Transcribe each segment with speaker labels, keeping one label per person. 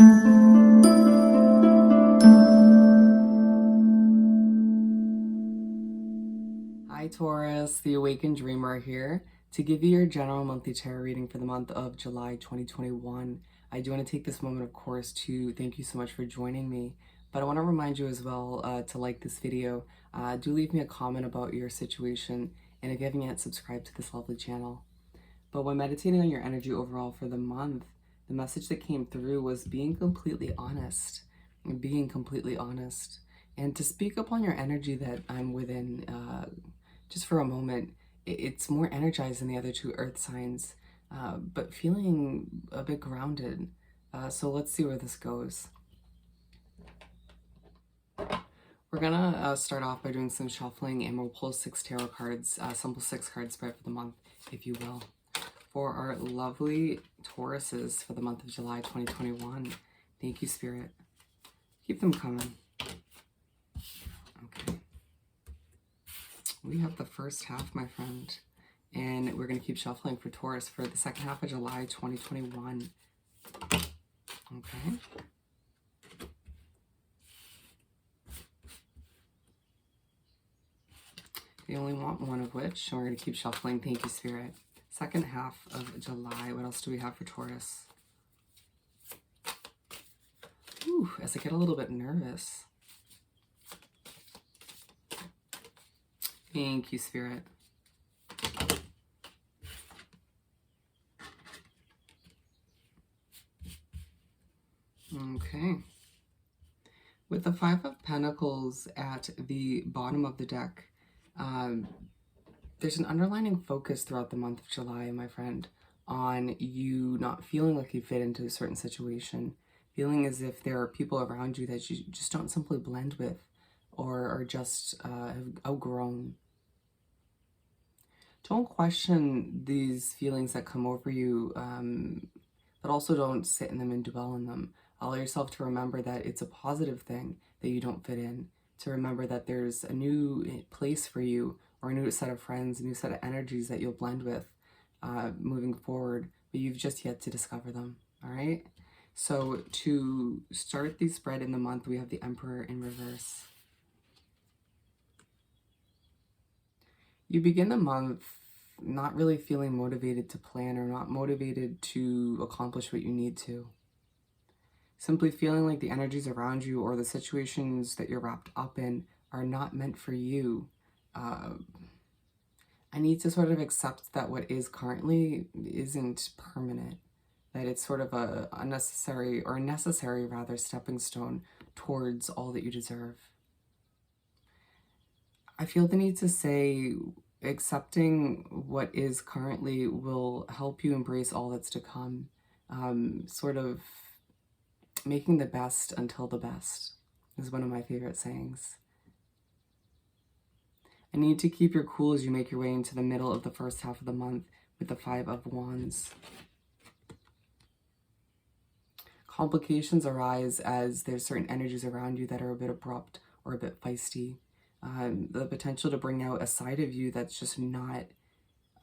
Speaker 1: Hi Taurus, the Awakened Dreamer here to give you your general monthly tarot reading for the month of July 2021. I do want to take this moment, of course, to thank you so much for joining me, but I want to remind you as well to like this video. Do leave me a comment about your situation, and if you haven't yet, subscribe to this lovely channel. But when meditating on your energy overall for the month, the message that came through was being completely honest, and to speak upon your energy that I'm within. Just for a moment, it's more energized than the other two earth signs, but feeling a bit grounded. So let's see where this goes. We're gonna start off by doing some shuffling, and we'll pull 6 tarot cards, simple 6 card spread for the month, if you will, for our lovely Tauruses for the month of July 2021. Thank you, Spirit. Keep them coming. Okay. We have the first half, my friend, and we're going to keep shuffling for Taurus for the second half of July 2021. Okay. We only want one of which, and we're going to keep shuffling. Thank you, Spirit. Second half of July. What else do we have for Taurus? Ooh, as I get a little bit nervous. Thank you, Spirit. Okay. With the 5 of Pentacles at the bottom of the deck, there's an underlining focus throughout the month of July, my friend, on you not feeling like you fit into a certain situation, feeling as if there are people around you that you just don't simply blend with or are just have outgrown. Don't question these feelings that come over you, but also don't sit in them and dwell in them. Allow yourself to remember that it's a positive thing that you don't fit in, to remember that there's a new place for you, or a new set of friends, a new set of energies that you'll blend with moving forward, but you've just yet to discover them, all right? So to start the spread in the month, we have the Emperor in reverse. You begin the month not really feeling motivated to plan or not motivated to accomplish what you need to. Simply feeling like the energies around you or the situations that you're wrapped up in are not meant for you. I need to sort of accept that what is currently isn't permanent, that it's sort of a unnecessary, or a necessary rather, stepping stone towards all that you deserve. I feel the need to say accepting what is currently will help you embrace all that's to come. Sort of making the best until the best is one of my favorite sayings. I need to keep your cool as you make your way into the middle of the first half of the month with the 5 of Wands. Complications arise as there's certain energies around you that are a bit abrupt or a bit feisty. The potential to bring out a side of you that's just not,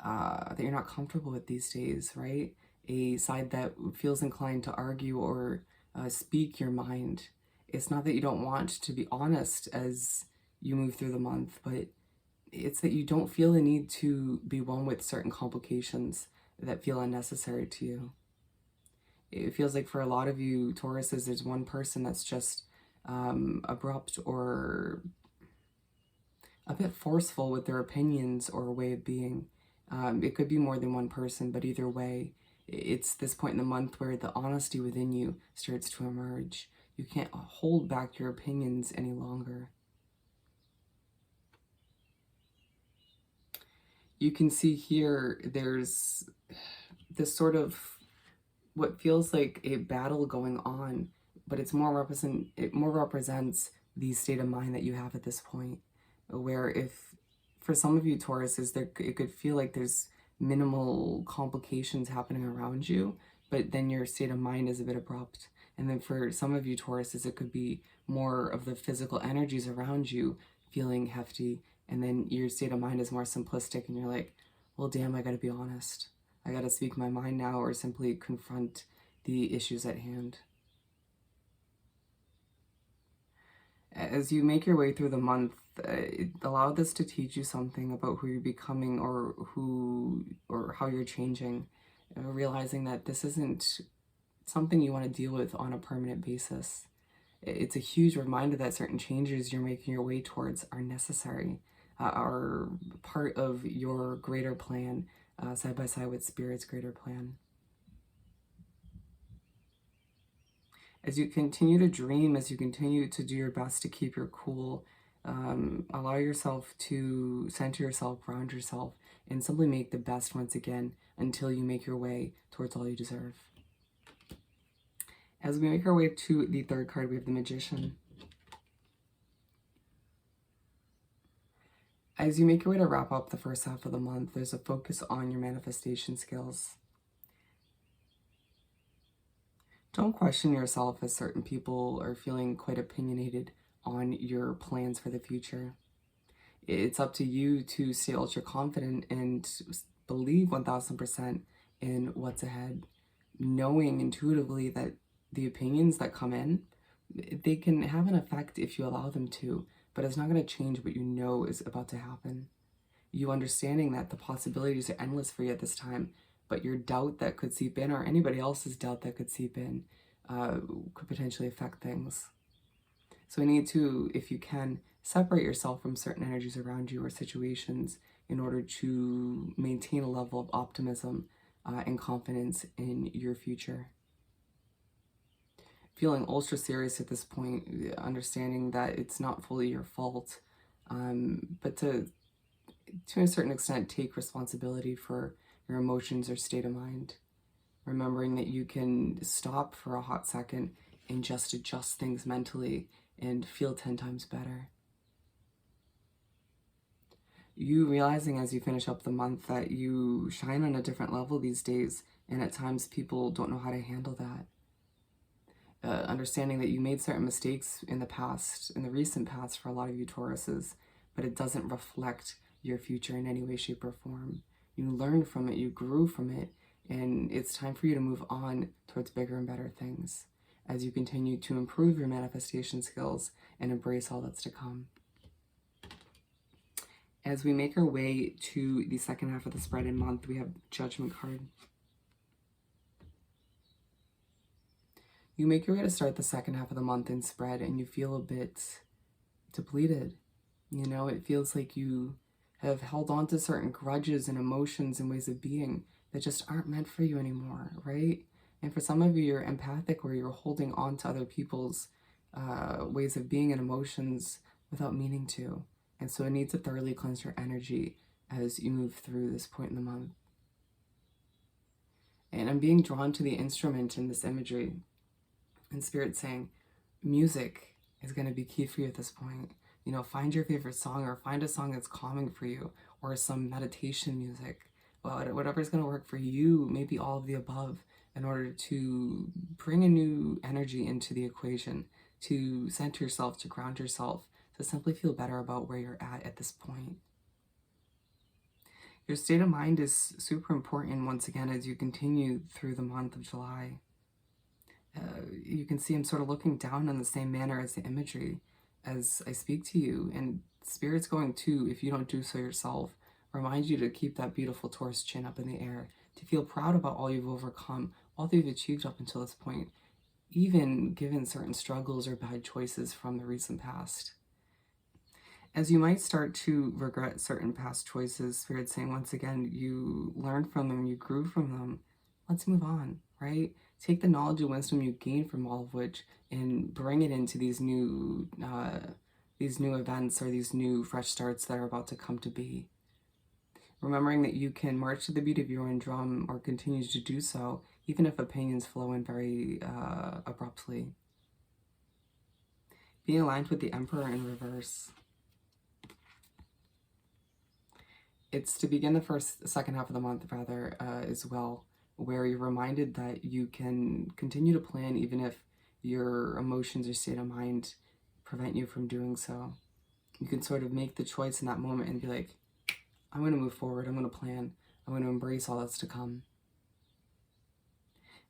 Speaker 1: that you're not comfortable with these days, right? A side that feels inclined to argue or speak your mind. It's not that you don't want to be honest as you move through the month, but it's that you don't feel the need to be one with certain complications that feel unnecessary to you. It feels like for a lot of you Tauruses, there's one person that's just abrupt or a bit forceful with their opinions or way of being. It could be more than one person, but either way, it's this point in the month where the honesty within you starts to emerge. You can't hold back your opinions any longer. You can see here, there's this sort of what feels like a battle going on, but it more represents the state of mind that you have at this point. Where if, for some of you Tauruses, it could feel like there's minimal complications happening around you, but then your state of mind is a bit abrupt. And then for some of you Tauruses, it could be more of the physical energies around you feeling hefty, and then your state of mind is more simplistic, and you're like, well, damn, I gotta be honest. I gotta speak my mind now, or simply confront the issues at hand. As you make your way through the month, allow this to teach you something about who you're becoming, or how you're changing, realizing that this isn't something you want to deal with on a permanent basis. It's a huge reminder that certain changes you're making your way towards are necessary, are part of your greater plan, side by side with Spirit's greater plan. As you continue to dream, as you continue to do your best to keep your cool, allow yourself to center yourself, ground yourself, and simply make the best once again until you make your way towards all you deserve. As we make our way to the third card, we have the Magician. As you make your way to wrap up the first half of the month, there's a focus on your manifestation skills. Don't question yourself as certain people are feeling quite opinionated on your plans for the future. It's up to you to stay ultra confident and believe 1000% in what's ahead, knowing intuitively that the opinions that come in, they can have an effect if you allow them to, but it's not going to change what you know is about to happen. You understanding that the possibilities are endless for you at this time, but your doubt that could seep in, or anybody else's doubt that could seep in, could potentially affect things. So you need to, if you can, separate yourself from certain energies around you or situations in order to maintain a level of optimism and confidence in your future. Feeling ultra serious at this point, understanding that it's not fully your fault, but to a certain extent take responsibility for your emotions or state of mind. Remembering that you can stop for a hot second and just adjust things mentally and feel 10 times better. You realizing as you finish up the month that you shine on a different level these days, and at times people don't know how to handle that. Understanding that you made certain mistakes in the past, in the recent past for a lot of you Tauruses, but it doesn't reflect your future in any way, shape, or form. You learned from it, you grew from it, and it's time for you to move on towards bigger and better things as you continue to improve your manifestation skills and embrace all that's to come. As we make our way to the second half of the spread and month, we have Judgment card. You make your way to start the second half of the month in spread and you feel a bit depleted. You know, it feels like you have held on to certain grudges and emotions and ways of being that just aren't meant for you anymore, right? And for some of you, you're empathic, where you're holding on to other people's ways of being and emotions without meaning to. And so it needs to thoroughly cleanse your energy as you move through this point in the month. And I'm being drawn to the instrument in this imagery, and Spirit saying, music is going to be key for you at this point. You know, find your favorite song, or find a song that's calming for you, or some meditation music. Well, whatever's going to work for you, maybe all of the above, in order to bring a new energy into the equation, to center yourself, to ground yourself, to simply feel better about where you're at this point. Your state of mind is super important once again as you continue through the month of July. You can see I'm sort of looking down in the same manner as the imagery as I speak to you, and Spirit's going to, if you don't do so yourself, remind you to keep that beautiful Taurus chin up in the air, to feel proud about all you've overcome, all that you've achieved up until this point, even given certain struggles or bad choices from the recent past. As you might start to regret certain past choices, Spirit's saying once again, you learned from them, you grew from them, let's move on, right? Take the knowledge and wisdom you gained from all of which and bring it into these new events or these new fresh starts that are about to come to be. Remembering that you can march to the beat of your own drum, or continue to do so, even if opinions flow in very abruptly. Being aligned with the Emperor in reverse. It's to begin the second half of the month, rather, as well, where you're reminded that you can continue to plan even if your emotions or state of mind prevent you from doing so. You can sort of make the choice in that moment and be like, I'm going to move forward, I'm going to plan, I'm going to embrace all that's to come.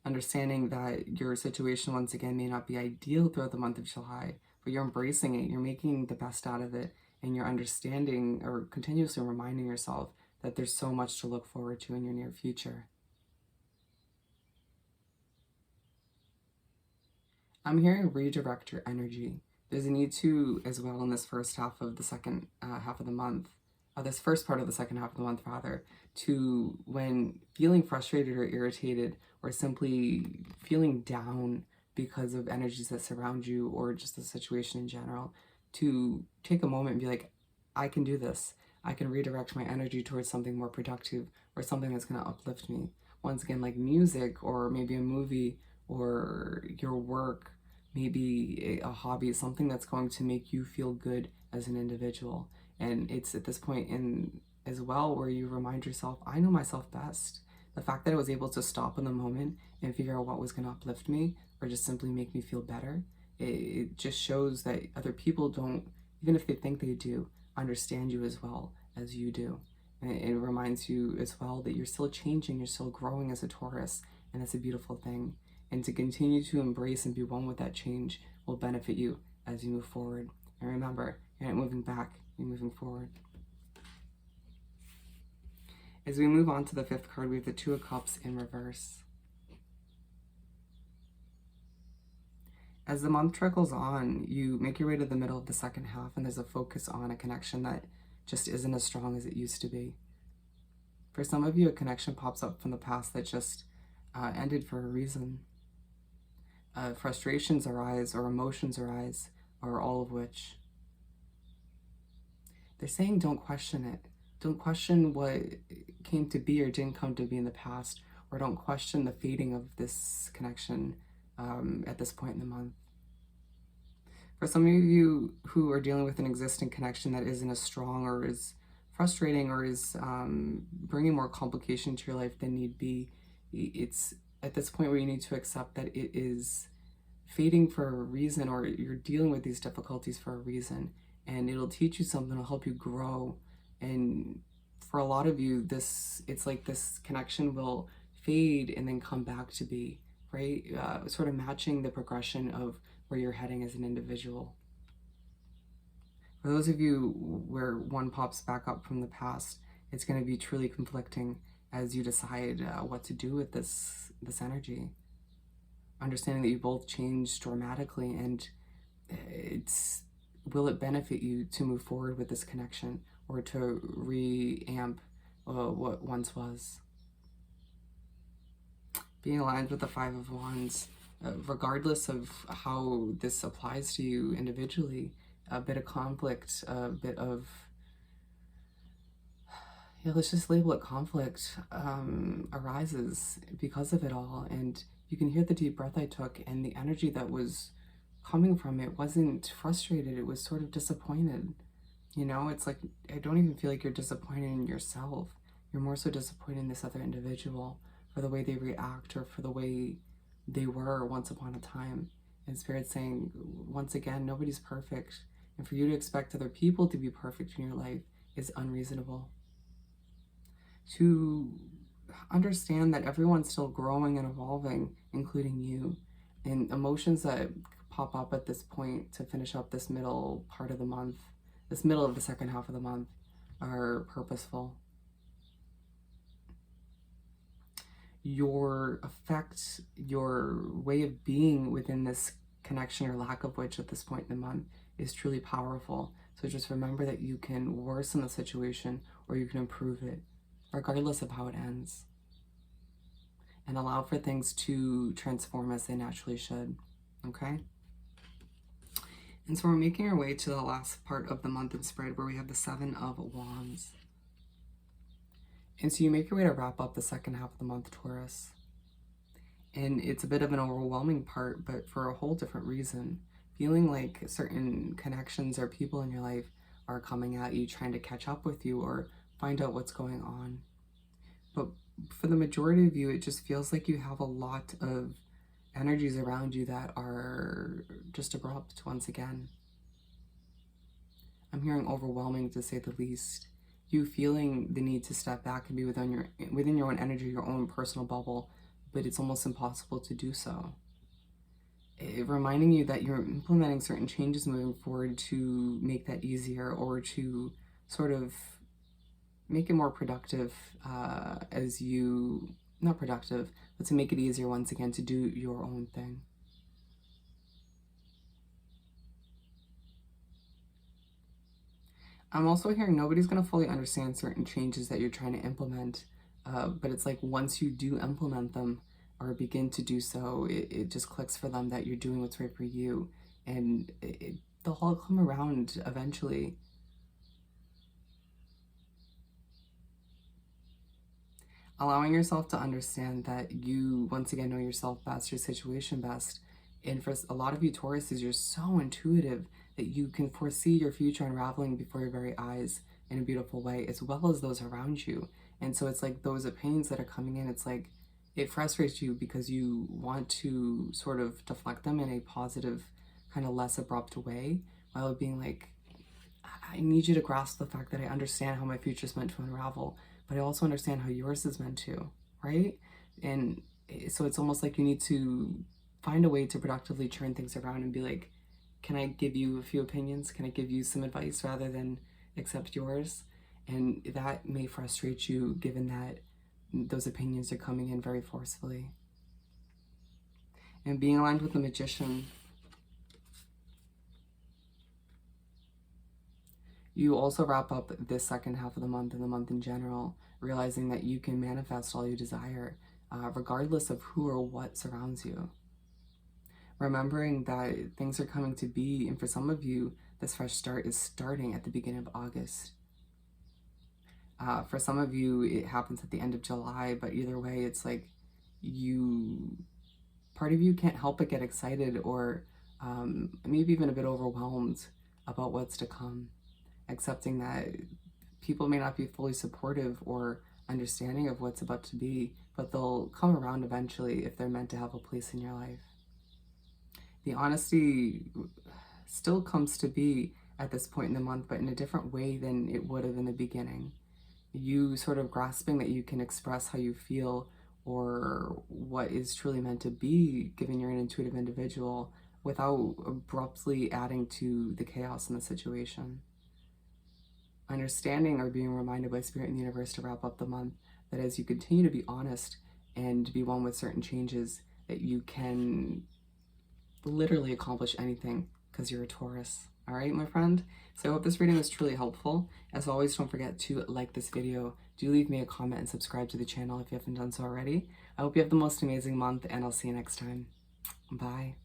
Speaker 1: Understanding that your situation once again may not be ideal throughout the month of July, but you're embracing it, you're making the best out of it, and you're understanding or continuously reminding yourself that there's so much to look forward to in your near future. I'm hearing redirect your energy. There's a need to, as well, in this first half of the second half of the month, this first part of the second half of the month, rather, to when feeling frustrated or irritated or simply feeling down because of energies that surround you or just the situation in general, to take a moment and be like, I can do this. I can redirect my energy towards something more productive or something that's going to uplift me. Once again, like music or maybe a movie or your work, maybe a hobby, something that's going to make you feel good as an individual. And it's at this point in as well where you remind yourself, I know myself best. The fact that I was able to stop in the moment and figure out what was going to uplift me or just simply make me feel better, it just shows that other people don't, even if they think they do, understand you as well as you do. And it reminds you as well that you're still changing, you're still growing as a Taurus, and that's a beautiful thing. And to continue to embrace and be one with that change will benefit you as you move forward. And remember, you're not moving back, you're moving forward. As we move on to the fifth card, we have the Two of Cups in reverse. As the month trickles on, you make your way to the middle of the second half, and there's a focus on a connection that just isn't as strong as it used to be. For some of you, a connection pops up from the past that just ended for a reason. Frustrations arise or emotions arise, or all of which. They're saying don't question it. Don't question what came to be or didn't come to be in the past, or don't question the fading of this connection at this point in the month. For some of you who are dealing with an existing connection that isn't as strong or is frustrating or is bringing more complication to your life than need be, it's at this point where you need to accept that it is fading for a reason, or you're dealing with these difficulties for a reason, and it'll teach you something, it'll help you grow. And for a lot of you, it's like this connection will fade and then come back to be, right? Sort of matching the progression of where you're heading as an individual. For those of you where one pops back up from the past, it's going to be truly conflicting as you decide what to do with this energy. Understanding that you both changed dramatically, and will it benefit you to move forward with this connection or to re-amp what once was? Being aligned with the Five of Wands, regardless of how this applies to you individually, a bit of conflict, a bit of, let's just label it conflict, arises because of it all. And you can hear the deep breath I took, and the energy that was coming from it wasn't frustrated, it was sort of disappointed. You know, it's like, I don't even feel like you're disappointed in yourself. You're more so disappointed in this other individual for the way they react or for the way they were once upon a time. And Spirit's saying, once again, nobody's perfect. And for you to expect other people to be perfect in your life is unreasonable. To understand that everyone's still growing and evolving, including you. And emotions that pop up at this point to finish up this middle part of the month, this middle of the second half of the month, are purposeful. Your effect, your way of being within this connection, or lack of which at this point in the month, is truly powerful. So just remember that you can worsen the situation or you can improve it, regardless of how it ends. And allow for things to transform as they naturally should, okay? And so we're making our way to the last part of the month in spread, where we have the Seven of Wands. And so you make your way to wrap up the second half of the month, Taurus. And it's a bit of an overwhelming part, but for a whole different reason. Feeling like certain connections or people in your life are coming at you, trying to catch up with you or find out what's going on. But for the majority of you, it just feels like you have a lot of energies around you that are just abrupt once again. I'm hearing overwhelming, to say the least. You feeling the need to step back and be within your own energy, your own personal bubble, but it's almost impossible to do so. reminding you that you're implementing certain changes moving forward to make that easier, or to sort of make it more productive, as you, not productive, but to make it easier once again to do your own thing. I'm also hearing nobody's going to fully understand certain changes that you're trying to implement, but it's like once you do implement them or begin to do so, it just clicks for them that you're doing what's right for you, and they'll all come around eventually. Allowing yourself to understand that you, once again, know yourself best, your situation best. And for a lot of you Tauruses, you're so intuitive that you can foresee your future unraveling before your very eyes in a beautiful way, as well as those around you. And so it's like those opinions that are coming in, it's like it frustrates you because you want to sort of deflect them in a positive, kind of less abrupt way, while being like, I need you to grasp the fact that I understand how my future is meant to unravel, but I also understand how yours is meant to, right? And so it's almost like you need to find a way to productively turn things around and be like, can I give you a few opinions? Can I give you some advice rather than accept yours? And that may frustrate you given that those opinions are coming in very forcefully. And being aligned with the Magician, you also wrap up this second half of the month and the month in general, realizing that you can manifest all you desire, regardless of who or what surrounds you. Remembering that things are coming to be, and for some of you, this fresh start is starting at the beginning of August. For some of you, it happens at the end of July, but either way, it's like part of you can't help but get excited, or maybe even a bit overwhelmed about what's to come, accepting that people may not be fully supportive or understanding of what's about to be, but they'll come around eventually if they're meant to have a place in your life. The honesty still comes to be at this point in the month, but in a different way than it would have in the beginning. You sort of grasping that you can express how you feel or what is truly meant to be, given you're an intuitive individual, without abruptly adding to the chaos in the situation. Understanding or being reminded by Spirit and the universe to wrap up the month that as you continue to be honest and be one with certain changes, that you can literally accomplish anything because you're a Taurus. All right, my friend? So I hope this reading was truly helpful. As always, don't forget to like this video. Do leave me a comment and subscribe to the channel if you haven't done so already. I hope you have the most amazing month, and I'll see you next time. Bye.